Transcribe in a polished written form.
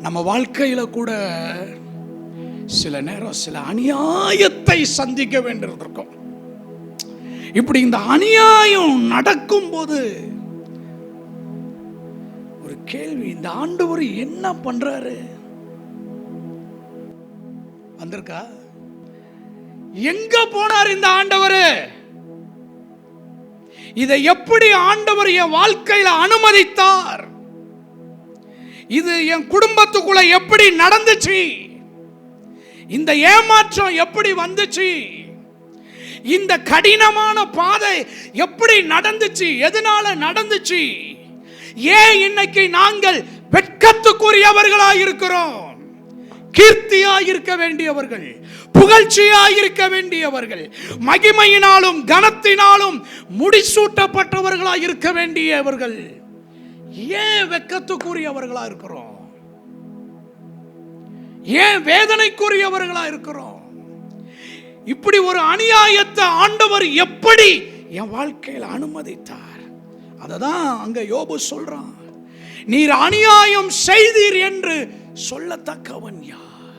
நம்ம வாழ்க்கையில கூட சில நேரம் சில அநியாயத்தை சந்திக்க வேண்டியிருக்கும். இப்படி இந்த அநியாயம் நடக்கும் போது ஒரு கேள்வி, இந்த ஆண்டவர் என்ன பண்றாரு? வந்திருக்கா? எங்க போனார் இந்த ஆண்டவர்? இதை எப்படி ஆண்டவர் என் வாழ்க்கையில அனுமதித்தார்? இது என் குடும்பத்துக்குள்ள எப்படி நடந்துச்சு? இந்த ஏமாற்றம் எப்படி வந்துச்சு? இந்த கடினமான பாதை எப்படி நடந்துச்சு? எதனால நடந்துச்சு? ஏன் இன்னைக்கு நாங்கள் வெட்கத்துக்குரியவர்களாய் இருக்கிறோம்? கீர்த்தியாய் இருக்க வேண்டியவர்கள், புகழ்ச்சியாய் இருக்க வேண்டியவர்கள், மகிமையினாலும் கனத்தினாலும் முடிசூட்டப்பட்டவர்களாய் இருக்க வேண்டியவர்கள் ஏன் வெட்கத்துக்குரியவர்களா இருக்கிறோம்? ஏன் வேதனைக்குரியவர்களா இருக்கிறோம்? இப்படி ஒரு அநியாயத்தை ஆண்டவர் எப்படி என் வாழ்க்கையில் அனுமதித்தார்? அததான் அங்க யோபு சொல்றான். நீர் அநியாயம் செய்தீர் என்று சொல்லத்தக்கவன் யார்?